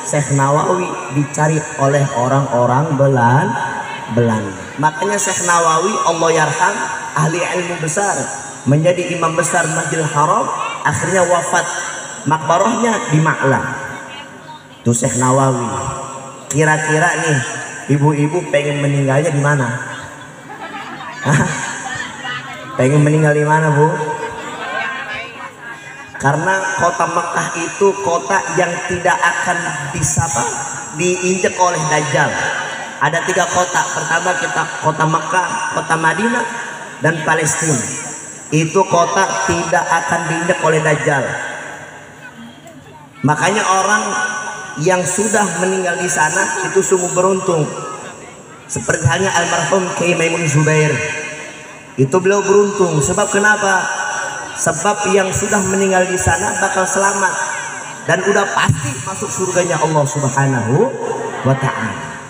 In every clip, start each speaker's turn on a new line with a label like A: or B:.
A: Syekh Nawawi dicari oleh orang-orang Belanda. Makanya Syekh Nawawi Allah yarham, ahli ilmu besar, menjadi imam besar Masjidil Haram, akhirnya wafat makbarahnya di Ma'lam. Itu Syekh Nawawi. Kira-kira nih ibu-ibu pengen meninggalnya di mana? Pengen meninggal di mana, Bu? Karena kota Mekah itu kota yang tidak akan bisa diinjak oleh Dajjal. Ada 3 kota. Pertama kita kota Mekah, kota Madinah, dan Palestina. Itu kota tidak akan diinjak oleh Dajjal. Makanya orang yang sudah meninggal di sana itu sungguh beruntung. Seperti halnya almarhum Kiai Maimun Zubair. Itu beliau beruntung. Sebab kenapa? Sebab yang sudah meninggal di sana bakal selamat dan udah pasti masuk surganya Allah Subhanahu wa ta'ala.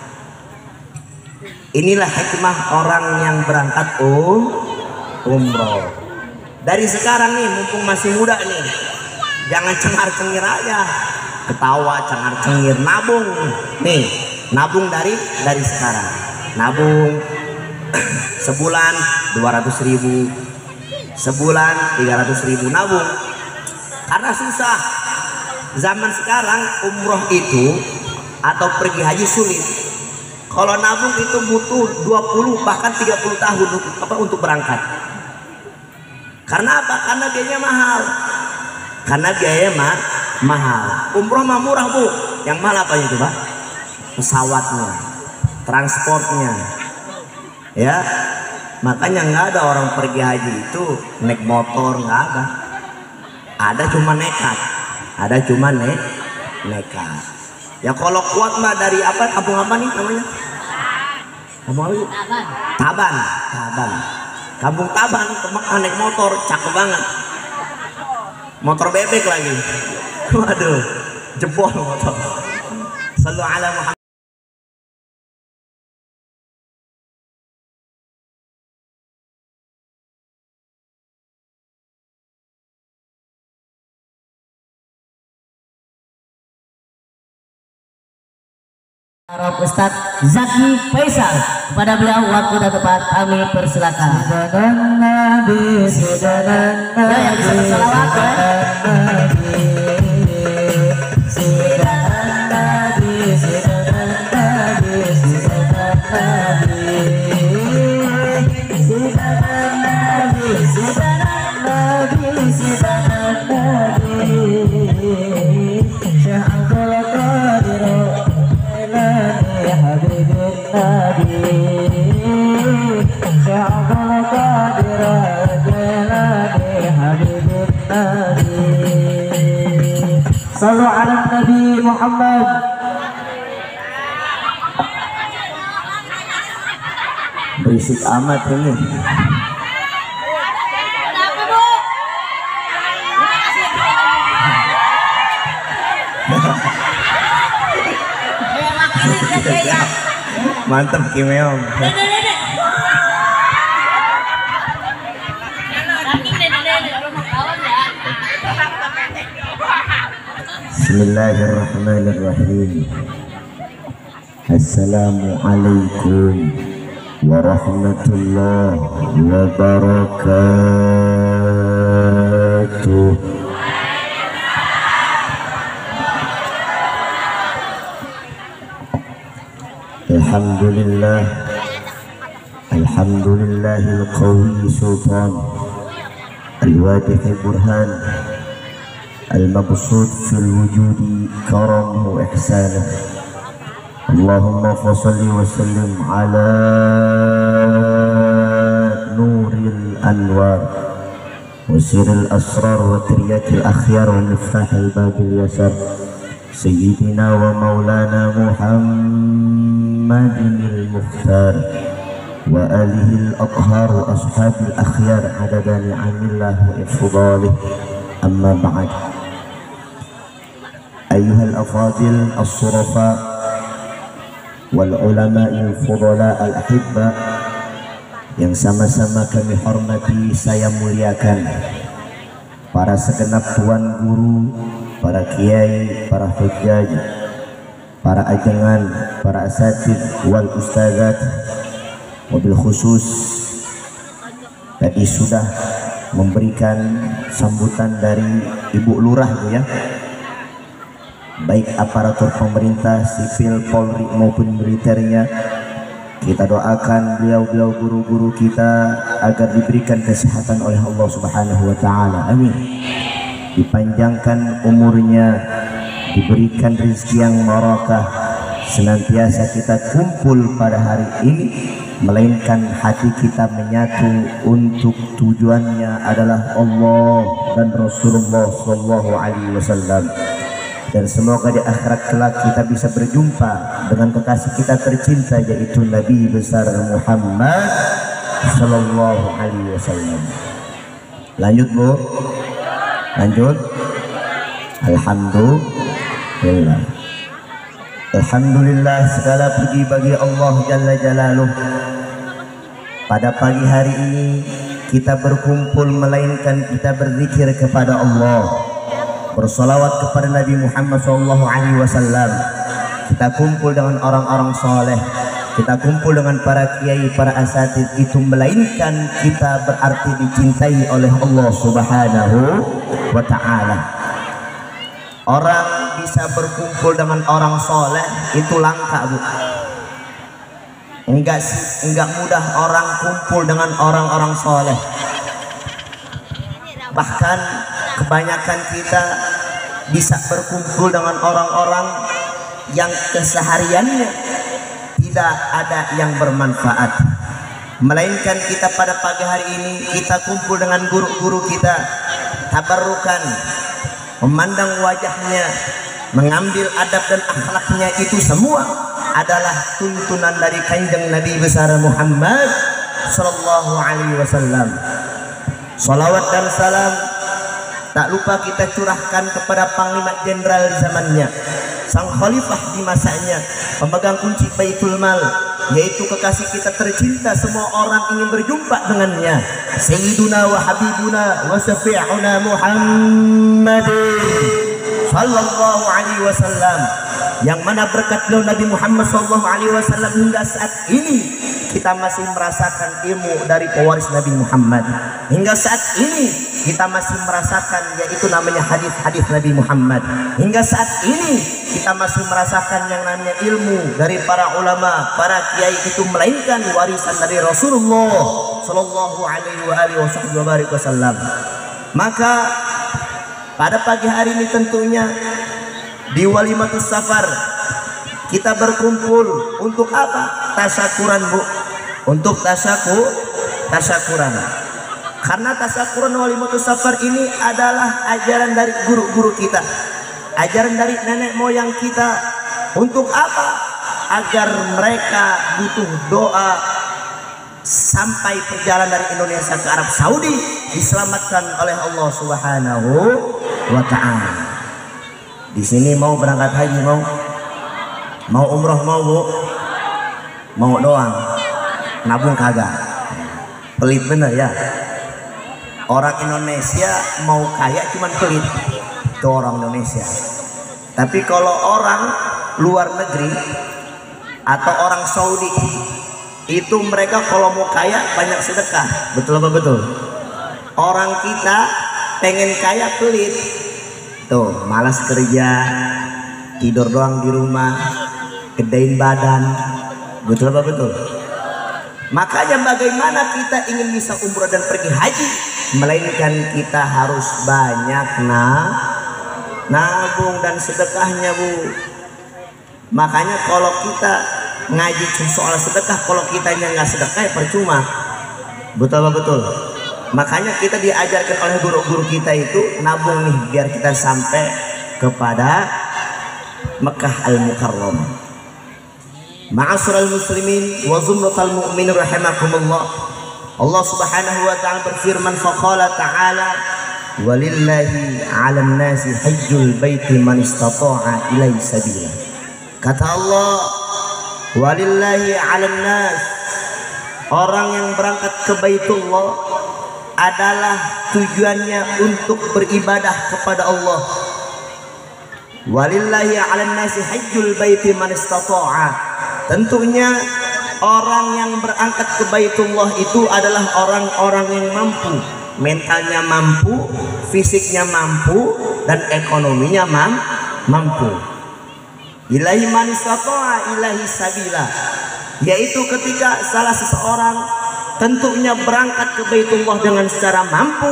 A: Inilah hikmah orang yang berangkat umroh. Dari sekarang nih, mumpung masih muda nih, jangan cengar-cengir aja, ketawa cengar-cengir, nabung nih, nabung dari sekarang, nabung sebulan 200.000, sebulan 300.000 nabung. Karena susah zaman sekarang, umroh itu atau pergi haji sulit. Kalau nabung itu butuh 20 bahkan 30 tahun untuk berangkat. Karena apa? Karena biayanya mahal. Karena biaya mahal. Umroh mah murah, Bu. Yang mahal apa itu, Pak? Pesawatnya, transportnya, ya. Makanya nggak ada orang pergi haji itu naik motor, nggak ada. Ada cuma nekat. Ada cuma nekat. Ya kalau kuat mah dari apa? Kampung apa nih namanya? Kampung apa? Taban. Kampung Taban ke Mekah naik motor, cakep banget. Motor bebek lagi. Waduh, jebol motor. Sallu ala Muhammad.
B: Ustadz Zaki Faisal, kepada beliau waktu dan tempat kami persilakan. Ya, yang bisa berselawat Sallu ala Nabi Muhammad.
A: Berisik amat ini. Mantap Kimeom. Bismillahirrahmanirrahim. Assalamualaikum warahmatullahi wabarakatuh. Alhamdulillah, alhamdulillahil qawi sultan, al-wadih burhan, al-mabsut fil wujudi karamuhu ihsanah. Allahumma fasalli wa sallim ala nuril anwar wa siril asrar wa triyatil akhyar wa miftahil babil yasar sayyidina wa maulana Muhammadinil mukhtar wa alihil athhar wa ashabil akhyar adada ni'amillah wa ifdalih. Amma ba'd. Ayyuhal afadil as-surafa wal ulama'il fudala al-ahibba, yang sama-sama kami hormati, saya muliakan, para segenap tuan guru, para kiai, para hujjaj, para ajengan, para asatid wal ustazat, mobil khusus tadi sudah memberikan sambutan dari Ibu Lurah Bu ya, baik aparatur pemerintah, sipil, Polri maupun militernya. Kita doakan beliau-beliau guru-guru kita agar diberikan kesehatan oleh Allah Subhanahu wa taala. Amin. Dipanjangkan umurnya, diberikan rezeki yang barakah, senantiasa kita kumpul pada hari ini, melainkan hati kita menyatu untuk tujuannya adalah Allah dan Rasulullah Shallallahu Alaihi Wasallam. Dan semoga di akhirat kelak kita bisa berjumpa dengan kekasih kita tercinta, yaitu Nabi besar Muhammad Shallallahu Alaihi Wasallam. Lanjut Bu, lanjut. Alhamdulillah. Alhamdulillah, segala puji bagi Allah Jalla Jalaluh. Pada pagi hari ini kita berkumpul melainkan kita berzikir kepada Allah, bersolawat kepada Nabi Muhammad SAW. Kita kumpul dengan orang-orang soleh, kita kumpul dengan para kiai, para asatid, itu melainkan kita berarti dicintai oleh Allah Subhanahu wa ta'ala. Orang bisa berkumpul dengan orang soleh itu langka Bu. Enggak mudah orang kumpul dengan orang-orang soleh. Bahkan kebanyakan kita bisa berkumpul dengan orang-orang yang kesehariannya tidak ada yang bermanfaat, melainkan kita pada pagi hari ini kita kumpul dengan guru-guru kita, tabarrukan, memandang wajahnya, mengambil adab dan akhlaknya. Itu semua adalah tuntunan dari kanjeng Nabi besar Muhammad Sallallahu Alaihi Wasallam. Salawat dan salam tak lupa kita curahkan kepada Panglima Jenderal di zamannya, sang khalifah di masanya, pemegang kunci Baitul Mal, yaitu kekasih kita tercinta, semua orang ingin berjumpa dengannya, Sayyiduna wa Habibuna wa Syafi'una Muhammadin Sallallahu Alaihi Wasallam, yang mana berkat beliau Nabi Muhammad Sallallahu Alaihi Wasallam hingga saat ini kita masih merasakan ilmu dari pewaris Nabi Muhammad. Hingga saat ini kita masih merasakan yaitu namanya hadis-hadis Nabi Muhammad. Hingga saat ini kita masih merasakan yang namanya ilmu dari para ulama, para kiai, itu melainkan warisan dari Rasulullah Sallallahu Alaihi Wasallam. Maka pada pagi hari ini tentunya di Walimatus Safar kita berkumpul untuk apa? Tasyakuran Bu, untuk tasyakuran. Karena tasyakuran Walimatus Safar ini adalah ajaran dari guru-guru kita, ajaran dari nenek moyang kita. Untuk apa? Agar mereka butuh doa sampai perjalanan dari Indonesia ke Arab Saudi diselamatkan oleh Allah Subhanahu wa ta'ala. Di sini mau berangkat haji, mau umroh, mau Bu, mau doang, nabung kagak. Pelit bener ya. Orang Indonesia mau kaya cuman pelit, itu orang Indonesia. Tapi kalau orang luar negeri atau orang Saudi itu mereka kalau mau kaya banyak sedekah. Betul apa betul? Orang kita pengen kaya pelit, tuh malas kerja, tidur doang di rumah, gedein badan. Betul apa betul? Makanya bagaimana kita ingin bisa umroh dan pergi haji, melainkan kita harus banyak nabung dan sedekahnya Bu. Makanya kalau kita ngaji soal sedekah, kalau kita nggak sedekah ya percuma. Betul apa betul? Makanya kita diajarkan oleh guru-guru kita itu nabung nih, biar kita sampai kepada Mekah Al-Mukarramah. Ma'asyiral muslimin wa zumratal mu'minin rahimakumullah. Allah Subhanahu wa ta'ala berfirman, faqala ta'ala walillahi 'alan nasi hajjul baiti man istata'a ilaihi sabila. Kata Allah, walillahi 'alan nas, orang yang berangkat ke Baitullah adalah tujuannya untuk beribadah kepada Allah. Walillahi 'alan nasi hajjul baiti man istata'a. Tentunya orang yang berangkat ke Baitullah itu adalah orang-orang yang mampu, mentalnya mampu, fisiknya mampu, dan ekonominya mampu. Ilahi man istata'a ilahi sabila, yaitu ketika salah seseorang tentunya berangkat ke Baitullah dengan secara mampu,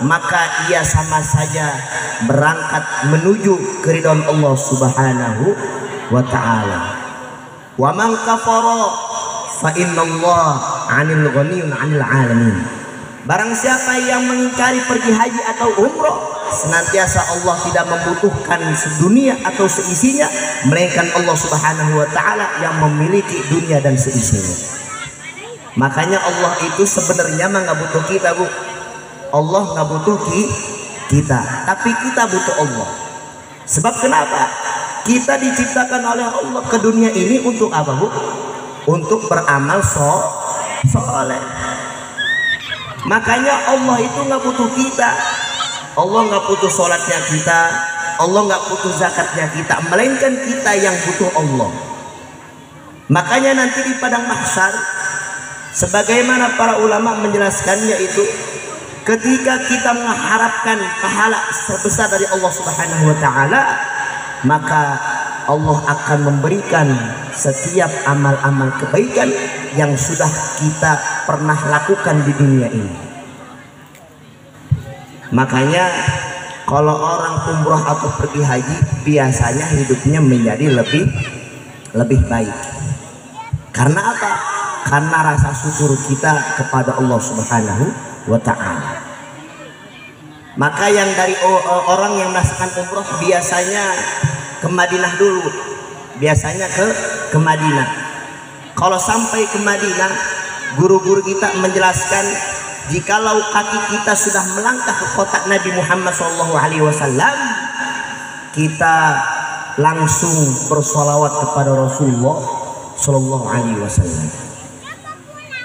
A: maka ia sama saja berangkat menuju keridhaan Allah Subhanahu wa ta'ala. Wa man kafara fa innallaha 'anil ghaniyyin 'anil 'alamin. Barang siapa yang mengingkari pergi haji atau umroh, senantiasa Allah tidak membutuhkan sedunia atau seisinya, melainkan Allah Subhanahu wa ta'ala yang memiliki dunia dan seisinya. Makanya Allah itu sebenarnya mah nggak butuh kita, Bu. Allah nggak butuh kita, tapi kita butuh Allah. Sebab kenapa? Kita diciptakan oleh Allah ke dunia ini untuk apa, Bu? Untuk beramal soleh. Makanya Allah itu nggak butuh kita. Allah nggak butuh sholatnya kita, Allah nggak butuh zakatnya kita, melainkan kita yang butuh Allah. Makanya nanti di padang mahsyar, sebagaimana para ulama menjelaskan, yaitu ketika kita mengharapkan pahala sebesar dari Allah Subhanahu wa ta'ala, maka Allah akan memberikan setiap amal-amal kebaikan yang sudah kita pernah lakukan di dunia ini. Makanya kalau orang umroh atau pergi haji, biasanya hidupnya menjadi lebih baik. Karena apa? Karena rasa syukur kita kepada Allah Subhanahu wa ta'ala. Maka yang dari orang yang melaksanakan umroh biasanya ke Madinah dulu, biasanya ke Madinah. Kalau sampai ke Madinah, guru-guru kita menjelaskan, jikalau kaki kita sudah melangkah ke kota Nabi Muhammad SAW, kita langsung bersolawat kepada Rasulullah SAW.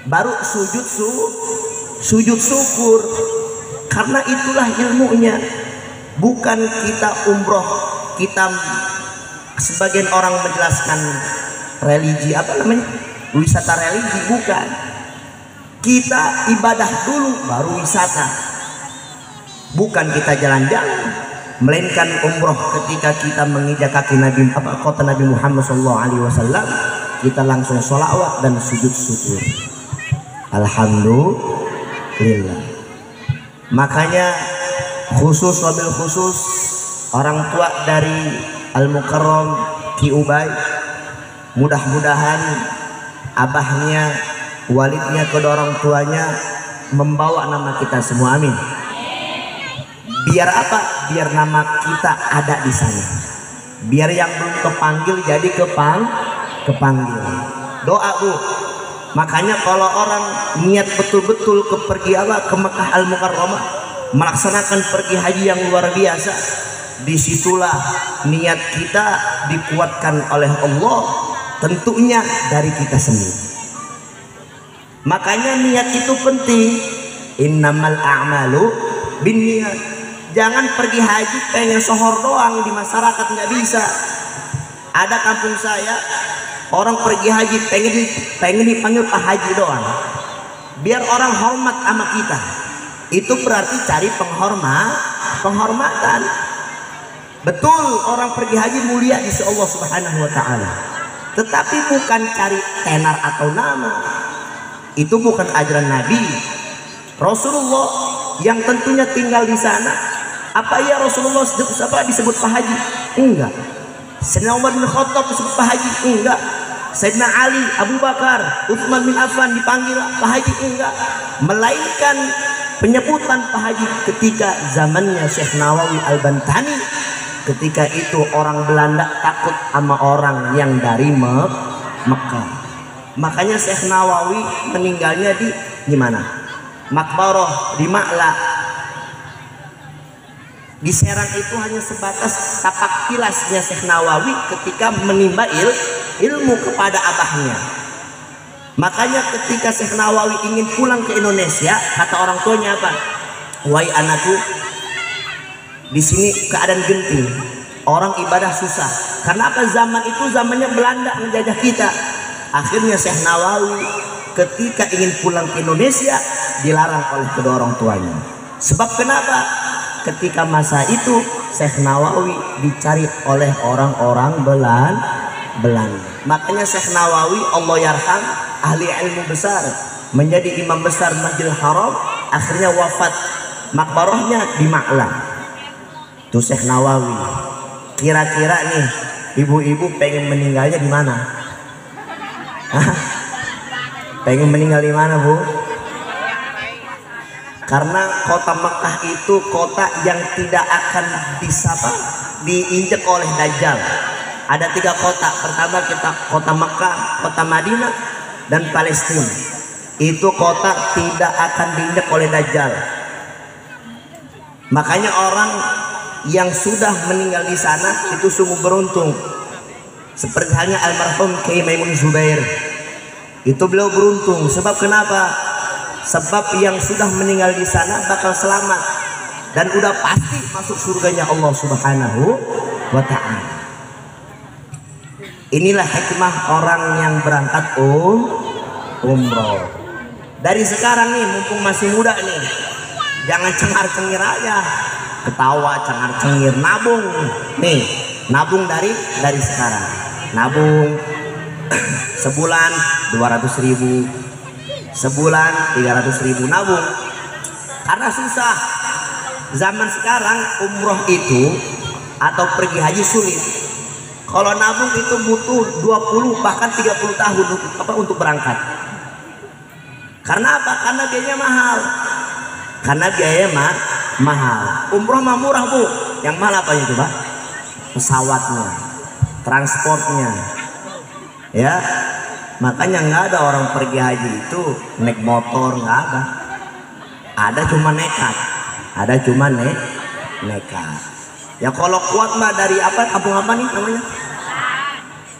A: Baru sujud syukur, karena itulah ilmunya. Bukan kita umroh, kita sebagian orang menjelaskan religi, apa namanya, wisata religi, bukan. Kita ibadah dulu baru wisata. Bukan kita jalan-jalan, melainkan umroh ketika kita menginjak kaki kota Nabi Muhammad SAW, kita langsung sholawat dan sujud syukur. Alhamdulillah. Makanya khusus wabil khusus orang tua dari Al-Mukarram Ki Ubay, mudah-mudahan abahnya, walidnya, kedua orang tuanya membawa nama kita semua, amin. Biar apa? Biar nama kita ada di sana. Biar yang belum kepanggil jadi kepanggil. Doa, Bu. Makanya kalau orang niat betul-betul ke Mekah Al-Mukarramah, melaksanakan pergi haji yang luar biasa, disitulah niat kita dikuatkan oleh Allah, tentunya dari kita sendiri. Makanya niat itu penting. Innamal a'malu binniyat. Jangan pergi haji pengen sohor doang di masyarakat, nggak bisa. Ada kampung saya, orang pergi haji pengen dipanggil Pak Haji doang, biar orang hormat sama kita. Itu berarti cari penghormatan. Betul, orang pergi haji mulia di sisi Allah Subhanahu wa ta'ala, tetapi bukan cari tenar atau nama. Itu bukan ajaran Nabi Rasulullah yang tentunya tinggal di sana. Apa ya Rasulullah disebut Pak Haji? Enggak. Sayyidina Umar bin Khattab disebut Pak Haji? Enggak. Sayyidina Ali, Abu Bakar, Utsman bin Affan dipanggil Pak Haji? Enggak. Melainkan penyebutan Pak Haji ketika zamannya Syekh Nawawi Al-Bantani. Ketika itu orang Belanda takut sama orang yang dari Mekah. Makanya Syekh Nawawi meninggalnya di mana? Makbarah di Ma'la. Di Serang itu hanya sebatas tapak tilasnya Syekh Nawawi ketika menimba ilmu kepada abahnya. Makanya ketika Syekh Nawawi ingin pulang ke Indonesia, kata orang tuanya apa? Wahai anakku, di sini keadaan genting, orang ibadah susah. Karena apa? Zaman itu zamannya Belanda menjajah kita. Akhirnya Syekh Nawawi ketika ingin pulang ke Indonesia dilarang oleh kedua orang tuanya. Sebab kenapa? Ketika masa itu Syekh Nawawi dicari oleh orang-orang Belanda. Makanya Syekh Nawawi Allah yarham, ahli ilmu besar, menjadi imam besar Masjidil Haram, akhirnya wafat, makbarahnya di Ma'lam. Itu Syekh Nawawi. Kira-kira nih ibu-ibu pengen meninggalnya di mana? Pengen meninggal di mana, Bu? Karena kota Mekah itu kota yang tidak akan bisa diinjak oleh Dajjal. Ada 3 kota. Pertama kita kota Mekah, kota Madinah, dan Palestina. Itu kota tidak akan diinjak oleh Dajjal. Makanya orang yang sudah meninggal di sana itu sungguh beruntung. Seperti halnya almarhum Kiai Maimun Zubair. Itu beliau beruntung. Sebab kenapa? Sebab yang sudah meninggal di sana bakal selamat dan udah pasti masuk surganya Allah Subhanahu wa ta'ala. Inilah hikmah orang yang berangkat umroh. Dari sekarang nih, mumpung masih muda nih, jangan cengar-cengir aja, ketawa cengar-cengir, nabung nih, nabung dari sekarang, nabung sebulan 200.000, sebulan 300.000 nabung. Karena susah zaman sekarang, umroh itu atau pergi haji sulit. Kalau nabung itu butuh 20 bahkan 30 tahun untuk berangkat. Karena apa? Karena biayanya mahal. Mahal. Umroh mah murah, Bu. Yang mahal apa itu, Pak? Pesawatnya, transportnya. Ya. Makanya nggak ada orang pergi haji itu naik motor, nggak ada. Ada cuma nekat. Nekat. Ya kalau kuat mah dari apa? Kampung apa nih namanya?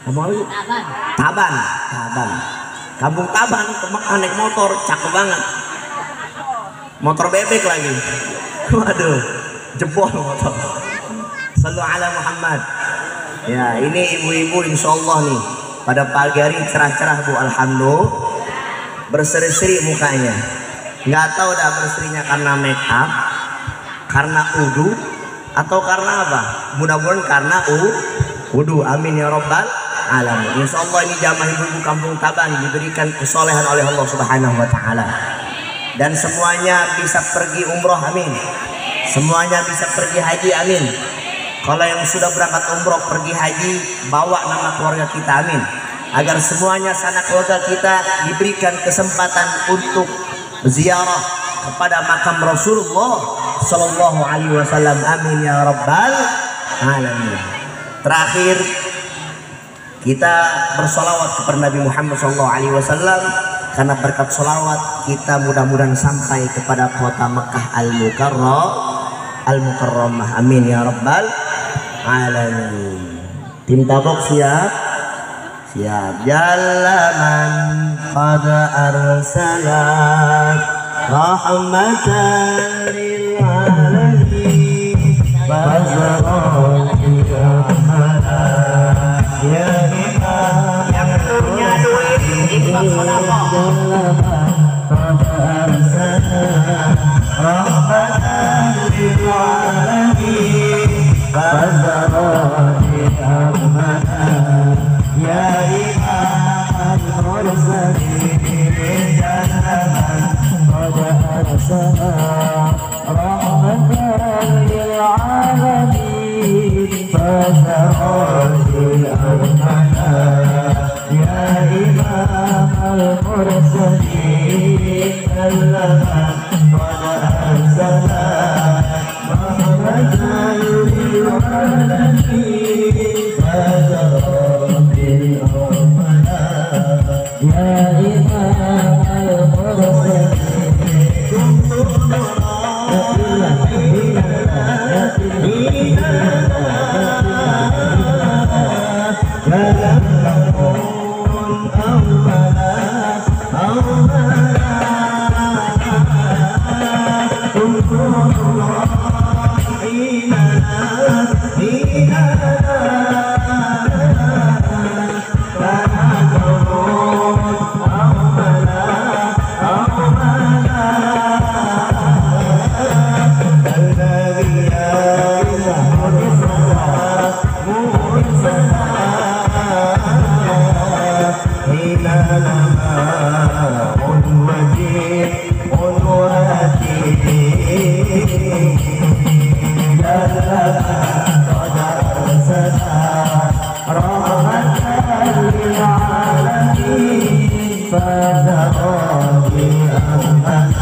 A: Kampung apa? Taban. Kampung Taban ke Mekah naik motor, cakep banget. Motor bebek lagi. Waduh, jebol motor. Sallu ala Muhammad. Ya, ini ibu-ibu insyaallah nih pada pagi hari cerah-cerah, Bu, alhamdulillah, berseri-seri mukanya. Nggak tahu dah berserinya karena make up, karena wudu, atau karena apa? Mudah-mudahan karena wudu. Amin ya rabbal alamin. Insyaallah ini jamaah ibu-ibu kampung Taban diberikan kesolehan oleh Allah Subhanahu wa ta'ala, dan semuanya bisa pergi umroh, amin. Semuanya bisa pergi haji, amin. Kalau yang sudah berangkat umroh pergi haji, bawa nama keluarga kita, amin. Agar semuanya sanak keluarga kita diberikan kesempatan untuk ziarah kepada makam Rasulullah Sallallahu Alaihi Wasallam, amin ya rabbal alamin. Terakhir kita bersolawat kepada Nabi Muhammad Sallallahu Alaihi Wasallam, karena berkat solawat kita mudah-mudahan sampai kepada kota Mekah Al-Mukarramah, amin ya rabbal alamin. Tim tabok siap? Siap. Jalaman qad arsalat rahmatan lil alamin, fazarati rahmatan ya imam. Yang turunnya duit infak sedekah. Qad arsalat rahmatan lil alamin, fazarati rahmatan ya imam al-mursalin. Jalaman qad arsalat rahmatan lil alamin, fazarati rahmatan ya imam al-mursalin. Jalaman qad arsalat rahmatan lil alamin, fazarati rahmatan ya imam al-mursalin. Inna
B: فذرني أحمد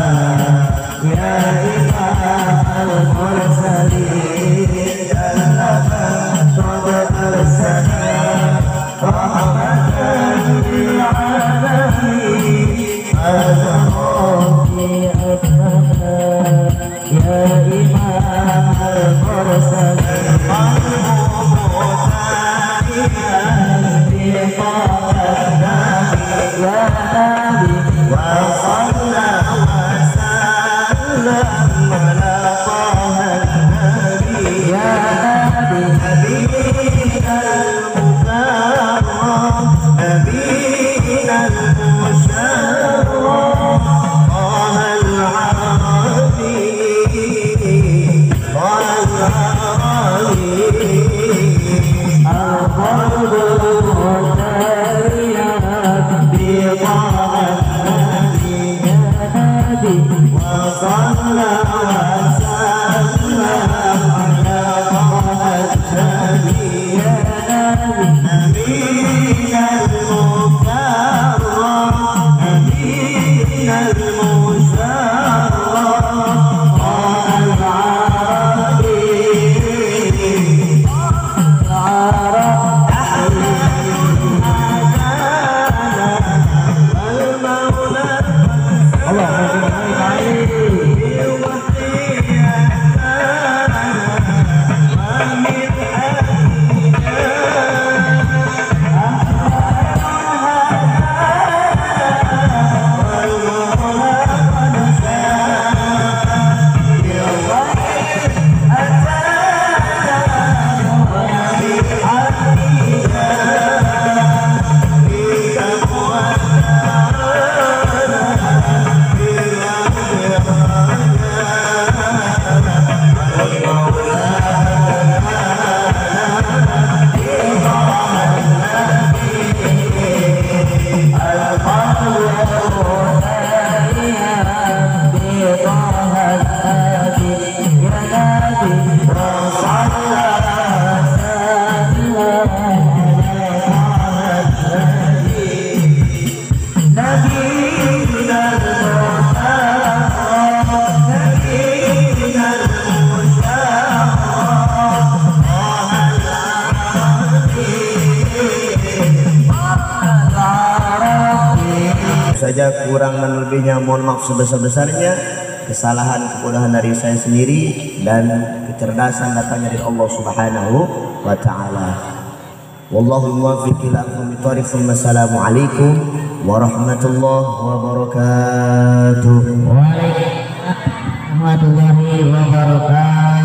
B: يا إمام المرسلين جلك قد أرسلنا رحمة للعالمين فذرني أحمد يا إمام المرسلين
A: saja, kurang dan lebihnya mohon maaf sebesar-besarnya. Kesalahan kebodohan dari saya sendiri dan kecerdasan datangnya dari Allah Subhanahu wa taala. Wallahu muwaffiq ila aqwamit thoriq. Wassalamualaikum warahmatullahi wabarakatuh.
B: Waalaikumsalam warahmatullahi wabarakatuh.